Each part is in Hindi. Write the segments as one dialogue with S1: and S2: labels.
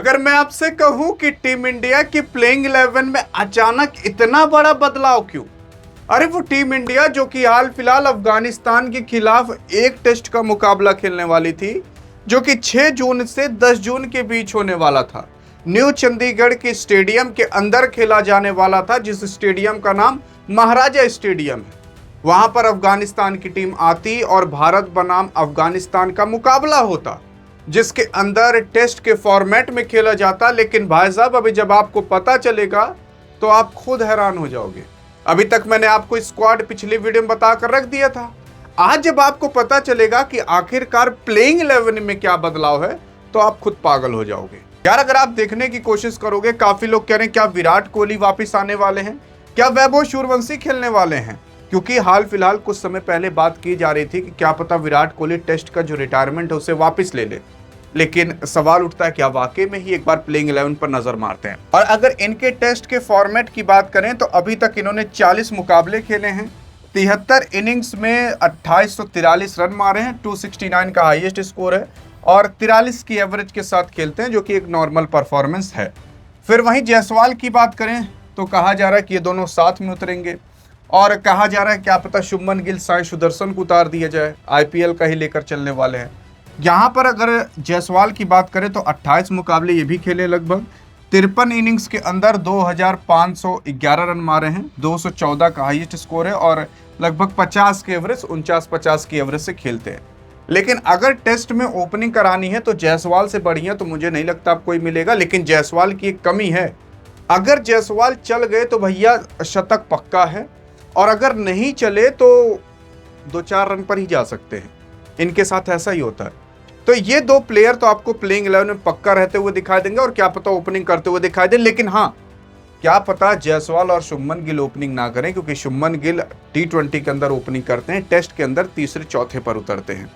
S1: अगर मैं आपसे कहूं कि टीम इंडिया की प्लेइंग 11 में अचानक इतना बड़ा बदलाव क्यों? अरे वो टीम इंडिया जो कि हाल फिलहाल अफगानिस्तान के खिलाफ एक टेस्ट का मुकाबला खेलने वाली थी, जो कि 6 जून से 10 जून के बीच होने वाला था, न्यू चंडीगढ़ के स्टेडियम के अंदर खेला जाने वाला था, जिस स्टेडियम का नाम महाराजा स्टेडियम है। वहां पर अफगानिस्तान की टीम आती और भारत बनाम अफगानिस्तान का मुकाबला होता, जिसके अंदर टेस्ट के फॉर्मेट में खेला जाता। लेकिन भाई साहब, अभी जब आपको पता चलेगा तो आप खुद हैरान हो जाओगे। अभी तक मैंने आपको स्क्वाड पिछली वीडियो में बताकर रख दिया था। आज जब आपको पता चलेगा कि आखिरकार प्लेइंग 11 में क्या बदलाव है, तो आप खुद पागल हो जाओगे यार। अगर आप देखने की कोशिश करोगे, काफी लोग कह रहे हैं क्या विराट कोहली वापस आने वाले हैं, क्या वैभव सूर्यवंशी खेलने वाले हैं, क्योंकि हाल फिलहाल कुछ समय पहले बात की जा रही थी कि क्या पता विराट कोहली टेस्ट का जो रिटायरमेंट है उसे वापस ले ले। लेकिन सवाल उठता है क्या वाकई में ही एक बार प्लेइंग 11 पर नजर मारते हैं। और अगर इनके टेस्ट के फॉर्मेट की बात करें तो अभी तक इन्होंने 40 मुकाबले खेले हैं, 73 इनिंग्स में 2843 रन मारे हैं, 269 का हाईएस्ट स्कोर है और 43 की एवरेज के साथ खेलते हैं, जो कि एक नॉर्मल परफॉर्मेंस है। फिर वहीं जायसवाल की बात करें तो कहा जा रहा है कि ये दोनों साथ में उतरेंगे और कहा जा रहा है क्या पता शुभमन गिल साई सुदर्शन को उतार दिया जाए, आईपीएल का ही लेकर चलने वाले हैं। यहाँ पर अगर जायसवाल की बात करें तो 28 मुकाबले ये भी खेले, लगभग 53 इनिंग्स के अंदर 2511 रन मारे हैं, 214 का हाईएस्ट स्कोर है और लगभग 50 की एवरेज, 49-50 की एवरेज से खेलते हैं। लेकिन अगर टेस्ट में ओपनिंग करानी है तो जायसवाल से बढ़िया तो मुझे नहीं लगता आप कोई मिलेगा। लेकिन जायसवाल की एक कमी है, अगर जायसवाल चल गए तो भैया शतक पक्का है, और अगर नहीं चले तो 2-4 रन पर ही जा सकते हैं। इनके साथ ऐसा ही होता है। तो ये दो प्लेयर तो आपको प्लेइंग 11 में पक्का रहते हुए दिखाई देंगे और क्या पता ओपनिंग करते हुए दिखाई दे। लेकिन हाँ, क्या पता जायसवाल और शुभमन गिल ओपनिंग ना करें, क्योंकि शुभमन गिल T20 के अंदर ओपनिंग करते हैं, टेस्ट के अंदर तीसरे चौथे पर उतरते हैं।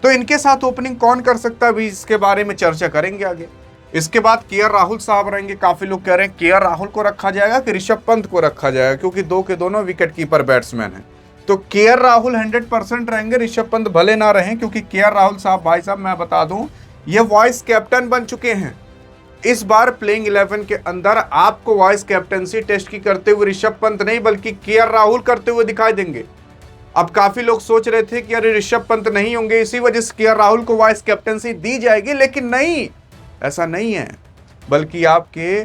S1: तो इनके साथ ओपनिंग कौन कर सकता है, अभी इसके बारे में चर्चा करेंगे आगे। इसके बाद केएल राहुल साहब रहेंगे। काफी लोग कह रहे हैं केएल राहुल को रखा जाएगा कि ऋषभ पंत को रखा जाएगा, क्योंकि दो के दोनों विकेट कीपर बैट्समैन हैं। तो केएल राहुल 100% रहेंगे, ऋषभ पंत भले ना रहें, क्योंकि केएल राहुल साहब, भाई साहब मैं बता दूं, ये वाइस कैप्टन बन चुके हैं। इस बार प्लेइंग 11 के अंदर आपको वाइस कैप्टनसी टेस्ट की करते हुए ऋषभ पंत नहीं बल्कि केएल राहुल करते हुए दिखाई देंगे। अब काफी लोग सोच रहे थे कि अरे ऋषभ पंत नहीं होंगे, इसी वजह से केएल राहुल को वाइस कैप्टनसी दी जाएगी, लेकिन नहीं, ऐसा नहीं है। बल्कि आपके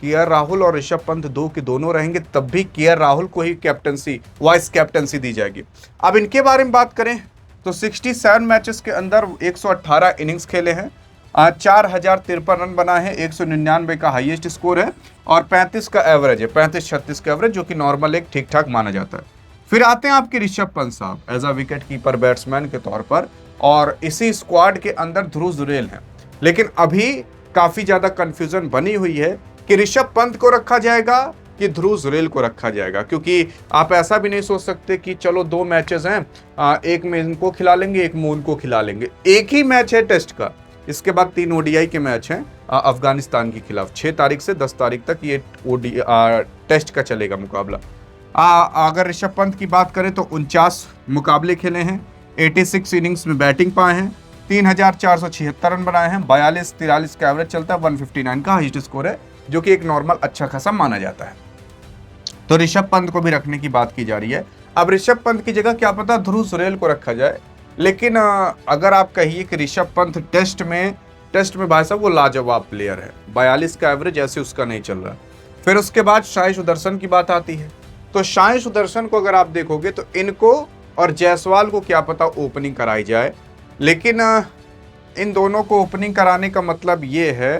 S1: केएल राहुल और ऋषभ पंत दो के दोनों रहेंगे, तब भी केएल राहुल को ही कैप्टनसी, वाइस कैप्टनसी दी जाएगी। अब इनके बारे में बात करें तो 67 मैचेस के अंदर 118 इनिंग्स खेले हैं, 4053 रन बनाए हैं, 199 का हाईएस्ट स्कोर है और 35 का एवरेज है, 35-36 का एवरेज, जो कि नॉर्मल एक ठीक ठाक माना जाता है। फिर आते हैं आपके ऋषभ पंत साहब as a wicket keeper batsman के तौर पर, और इसी स्क्वाड के अंदर ध्रुव जुरैल है। लेकिन अभी काफी ज्यादा कंफ्यूजन बनी हुई है कि ऋषभ पंत को रखा जाएगा कि ध्रुव जुरैल को रखा जाएगा, क्योंकि आप ऐसा भी नहीं सोच सकते कि चलो 2 मैचेस हैं, एक में इनको खिला लेंगे, एक में उनको खिला लेंगे। एक ही मैच है टेस्ट का, इसके बाद 3 ओडीआई के मैच हैं अफगानिस्तान के खिलाफ। 6 तारीख से 10 तारीख तक ये टेस्ट का चलेगा मुकाबला। अगर ऋषभ पंत की बात करें तो 49 मुकाबले खेले हैं, 86 इनिंग्स में बैटिंग पाए हैं, 3476 रन बनाए हैं, 42-43 का एवरेज चलता है, 159 का हाईएस्ट स्कोर है, जो कि एक नॉर्मल अच्छा खासा माना जाता है। तो ऋषभ पंत को भी रखने की बात की जा रही है। अब ऋषभ पंत की जगह क्या पता ध्रुव जुरैल को रखा जाए। लेकिन अगर आप कहिए कि ऋषभ पंत टेस्ट में भाई साहब वो लाजवाब प्लेयर है, 42 का एवरेज ऐसे उसका नहीं चल रहा। फिर उसके बाद साई सुदर्शन की बात आती है। तो साई सुदर्शन को अगर आप देखोगे तो इनको और जायसवाल को क्या पता ओपनिंग कराई जाए। लेकिन इन दोनों को ओपनिंग कराने का मतलब ये है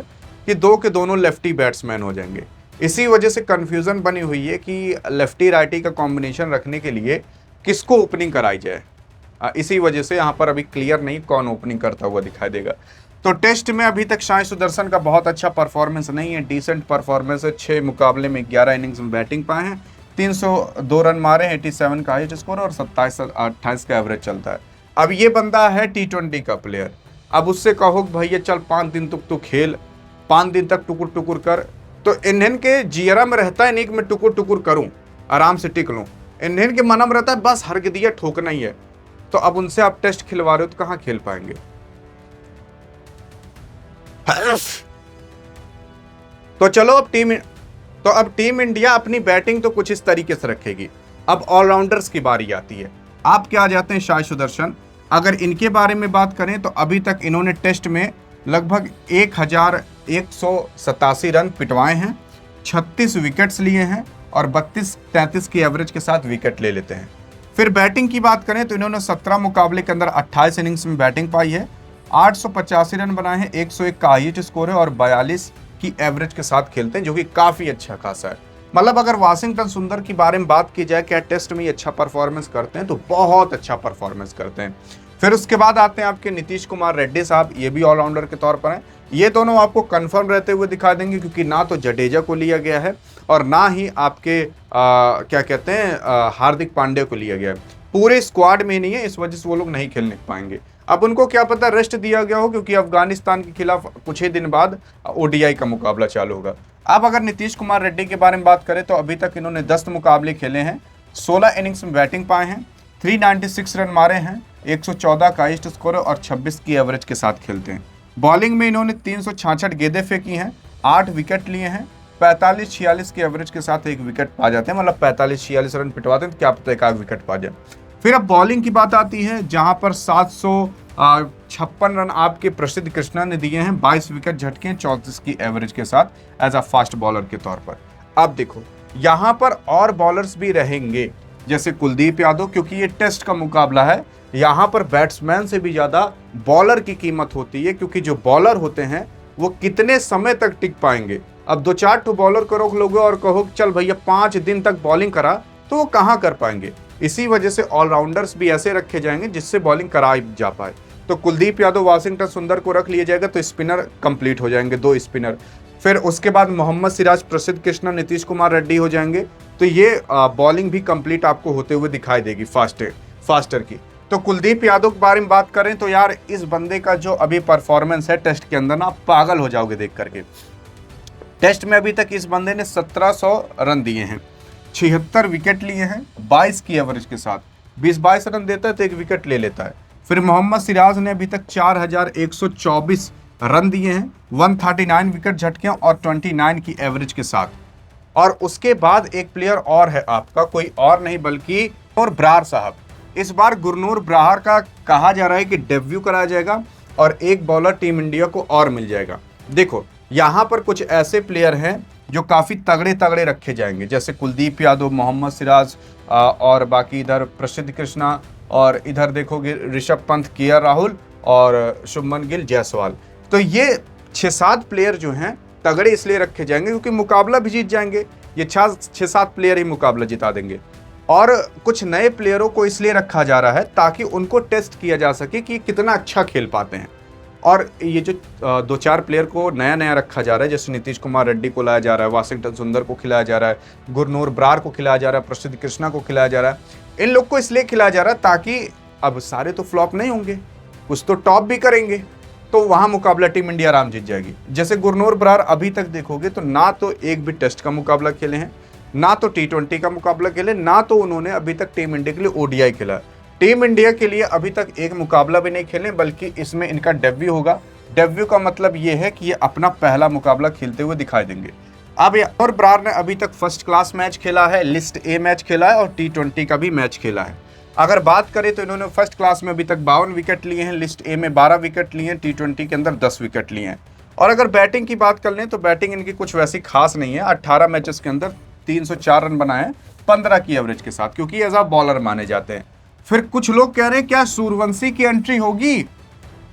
S1: कि दो के दोनों लेफ्टी बैट्समैन हो जाएंगे। इसी वजह से कंफ्यूजन बनी हुई है कि लेफ्टी राइटी का कॉम्बिनेशन रखने के लिए किसको ओपनिंग कराई जाए। इसी वजह से यहाँ पर अभी क्लियर नहीं कौन ओपनिंग करता हुआ दिखाई देगा। तो टेस्ट में अभी तक साई सुदर्शन का बहुत अच्छा परफॉर्मेंस नहीं है, डिसेंट परफॉर्मेंस है। 6 मुकाबले में 11 इनिंग्स में बैटिंग पाए हैं, 302 रन मारे, 87 का हाईएस्ट स्कोर और 27-28 का एवरेज चलता है। अब ये बंदा है T20 का प्लेयर। अब उससे कहो भैया चल 5 दिन तक तो खेल, 5 दिन तक टुकुर टुकुर कर, तो इन्हें के जियरा में रहता है नहीं कि मैं टुकुर टुकुर करूं, आराम से टिक लूं। इन्हें के मन में रहता है बस हर दिया ठोकना ही है। तो अब उनसे आप टेस्ट खिलवा रहे हो तो कहां खेल पाएंगे। तो चलो अब टीम इंडिया अपनी बैटिंग तो कुछ इस तरीके से रखेगी। अब ऑलराउंडर्स की बारी आती है। आप क्या जाते हैं शाय सुदर्शन, अगर इनके बारे में बात करें तो अभी तक इन्होंने टेस्ट में लगभग 1187 रन पिटवाए हैं, 36 विकेट्स लिए हैं और 32-33 की एवरेज के साथ विकेट ले लेते हैं। फिर बैटिंग की बात करें तो इन्होंने 17 मुकाबले के अंदर 28 इनिंग्स में बैटिंग पाई है, 885 रन बनाए हैं, 101 का हाईएस्ट स्कोर है और 42 की एवरेज के साथ खेलते हैं, जो कि काफी अच्छा खासा है। मतलब अगर वाशिंगटन सुंदर के बारे में बात की जाए क्या टेस्ट में अच्छा परफॉर्मेंस करते हैं, तो बहुत अच्छा परफॉर्मेंस करते हैं। फिर उसके बाद आते हैं आपके नीतीश कुमार रेड्डी साहब, ये भी ऑलराउंडर के तौर पर हैं। ये दोनों आपको कंफर्म रहते हुए दिखा देंगे, क्योंकि ना तो जडेजा को लिया गया है और ना ही आपके क्या कहते हैं हार्दिक पांड्या को लिया गया है। पूरे स्क्वाड में नहीं है, इस वजह से वो लोग नहीं खेलने पाएंगे। अब उनको क्या पता रेस्ट दिया गया हो, क्योंकि अफगानिस्तान के खिलाफ कुछ ही दिन बाद ओडीआई का मुकाबला चालू होगा। अब अगर नीतीश कुमार रेड्डी के बारे में बात करें तो अभी तक इन्होंने 10 मुकाबले खेले हैं, 16 इनिंग्स में बैटिंग पाए हैं, 396 रन मारे हैं, 114 का हाईएस्ट स्कोर और 26 की एवरेज के साथ खेलते हैं। बॉलिंग में इन्होंने 366 गेंदें फेंकी हैं, 8 विकेट लिए हैं, 45-46 की एवरेज के साथ एक विकेट पा जाते हैं। मतलब 45-46 रन पिटवाते हैं तो क्या पता एक आध विकेट पा जाए। फिर अब बॉलिंग की बात आती है, जहां पर 756 रन आपके प्रसिद्ध कृष्णा ने दिए हैं, 22 विकेट झटके, 34 की एवरेज के साथ एज अ फास्ट बॉलर के तौर पर। अब देखो यहां पर और बॉलर्स भी रहेंगे, जैसे कुलदीप यादव, क्योंकि ये टेस्ट का मुकाबला है। यहां पर बैट्समैन से भी ज्यादा बॉलर की कीमत होती है, क्योंकि जो बॉलर होते हैं वो कितने समय तक टिक पाएंगे। अब 2-4 ठो बॉलर को रोक लोगे और कहो चल भैया 5 दिन तक बॉलिंग करा, तो वो कहां कर पाएंगे। इसी वजह से ऑलराउंडर्स भी ऐसे रखे जाएंगे जिससे बॉलिंग कराई जा पाए। तो कुलदीप यादव, वाशिंगटन सुंदर को रख लिया जाएगा तो स्पिनर कंप्लीट हो जाएंगे, 2 स्पिनर। फिर उसके बाद मोहम्मद सिराज, प्रसिद्ध कृष्णा, नीतीश कुमार रेड्डी हो जाएंगे। तो ये बॉलिंग भी कंप्लीट आपको होते हुए दिखाई देगी फास्टर की। तो कुलदीप यादव के बारे में बात करें तो यार इस बंदे का जो अभी परफॉर्मेंस है टेस्ट के अंदर ना, आप पागल हो जाओगे देख करके। टेस्ट में अभी तक इस बंदे ने 1700 रन दिए हैं, 76 विकेट लिए हैं, 22 की एवरेज के साथ। 20-22 रन देता है तो 1 विकेट ले लेता है। फिर मोहम्मद सिराज ने अभी तक 4124 रन दिए हैं, 139 विकेट झटके और 29 की एवरेज के साथ। और उसके बाद एक प्लेयर और है आपका, कोई और नहीं बल्कि गुरनूर ब्रार साहब। इस बार गुरनूर ब्रार का कहा जा रहा है कि डेब्यू कराया जाएगा और एक बॉलर टीम इंडिया को और मिल जाएगा। देखो यहाँ पर कुछ ऐसे प्लेयर हैं जो काफ़ी तगड़े रखे जाएंगे, जैसे कुलदीप यादव, मोहम्मद सिराज और बाकी इधर प्रसिद्ध कृष्णा, और इधर देखोगे ऋषभ पंत, केएल राहुल और शुभमन गिल, जायसवाल। तो ये 6-7 प्लेयर जो हैं तगड़े इसलिए रखे जाएंगे क्योंकि मुकाबला भी जीत जाएंगे। ये 6-7 प्लेयर ही मुकाबला जिता देंगे। और कुछ नए प्लेयरों को इसलिए रखा जा रहा है ताकि उनको टेस्ट किया जा सके कि कितना अच्छा खेल पाते हैं। और ये जो 2-4 प्लेयर को नया रखा जा रहा है, जैसे नीतीश कुमार रेड्डी को लाया जा रहा है, वाशिंगटन सुंदर को खिलाया जा रहा है, गुरनूर ब्रार को खिलाया जा रहा है, प्रसिद्ध कृष्णा को खिलाया जा रहा है। इन लोग को इसलिए खिलाया जा रहा है ताकि अब सारे तो फ्लॉप नहीं होंगे, कुछ तो टॉप भी करेंगे, तो वहां मुकाबला टीम इंडिया आराम जीत जाएगी। जैसे गुरनूर ब्रार अभी तक देखोगे तो ना तो एक भी टेस्ट का मुकाबला खेले हैं, ना तो T20 का मुकाबला खेले, ना तो उन्होंने अभी तक टीम इंडिया के लिए ओडीआई खेला। टीम इंडिया के लिए अभी तक एक मुकाबला भी नहीं खेले, बल्कि इसमें इनका डेब्यू होगा। डेब्यू का मतलब ये है कि ये अपना पहला मुकाबला खेलते हुए दिखाई देंगे। अब और ब्रार ने अभी तक फर्स्ट क्लास मैच खेला है, लिस्ट ए मैच खेला है और T20 का भी मैच खेला है। अगर बात करें तो इन्होंने फर्स्ट क्लास में अभी तक 52 विकेट लिए हैं, लिस्ट ए में 12 विकेट लिए हैं, T20 के अंदर 10 विकेट लिए हैं। और अगर बैटिंग की बात कर लें तो बैटिंग इनकी कुछ वैसी खास नहीं है। 18 मैचेस के अंदर 304 रन बनाए हैं, 15 की एवरेज के साथ, क्योंकि एज अ बॉलर माने जाते हैं। फिर कुछ लोग कह रहे हैं क्या सूर्यवंशी की एंट्री होगी।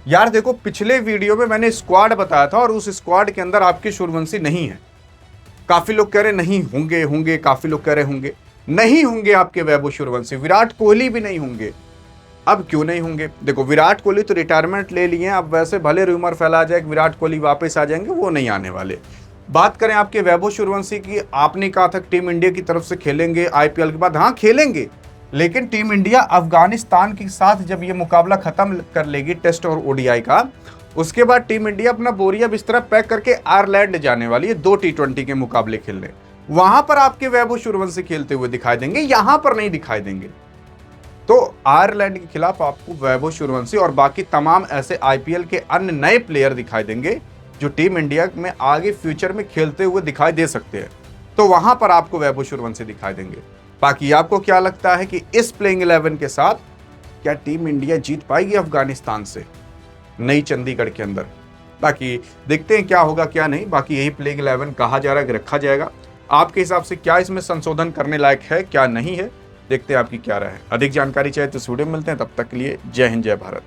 S1: यार देखो, पिछले वीडियो में मैंने स्क्वाड बताया था और उस स्क्वाड के अंदर आपकी सूर्यवंशी नहीं है। काफी लोग कह रहे नहीं होंगे, काफी लोग कह रहे नहीं होंगे आपके वैभव सूर्यवंशी, विराट कोहली भी नहीं होंगे। अब क्यों नहीं होंगे? देखो, विराट कोहली तो रिटायरमेंट ले लिए हैं। अब वैसे भले रूमर फैला जाए कि विराट कोहली वापस आ जाएंगे, वो नहीं आने वाले। बात करें आपके वैभव सूर्यवंशी की, आपने कहा था टीम इंडिया की तरफ से खेलेंगे आईपीएल के बाद। हाँ खेलेंगे, लेकिन टीम इंडिया अफगानिस्तान के साथ जब ये मुकाबला खत्म कर लेगी टेस्ट और ओडीआई का, उसके बाद टीम इंडिया अपना बोरिया बिस्तरा पैक करके आयरलैंड जाने वाली है 2 T20 के मुकाबले खेलने। वहां पर आपके वैभव सूर्यवंशी खेलते हुए दिखाई देंगे, यहां पर नहीं दिखाई देंगे। तो आयरलैंड के खिलाफ आपको वैभव सूर्यवंशी और बाकी तमाम ऐसे आईपीएल के अन्य नए प्लेयर दिखाई देंगे जो टीम इंडिया में आगे फ्यूचर में खेलते हुए दिखाई दे सकते हैं, तो वहां पर आपको वैभव सूर्यवंशी दिखाई देंगे। बाकी आपको क्या लगता है कि इस प्लेइंग 11 के साथ क्या टीम इंडिया जीत पाएगी अफगानिस्तान से नई चंडीगढ़ के अंदर? बाकी देखते हैं क्या होगा क्या नहीं। बाकी यही प्लेइंग 11 कहा जा रहा है कि रखा जाएगा। आपके हिसाब से क्या इसमें संशोधन करने लायक है, क्या नहीं है, देखते हैं आपकी क्या राय है। अधिक जानकारी चाहिए तो इस वीडियो में मिलते हैं, तब तक के लिए जय हिंद जय भारत।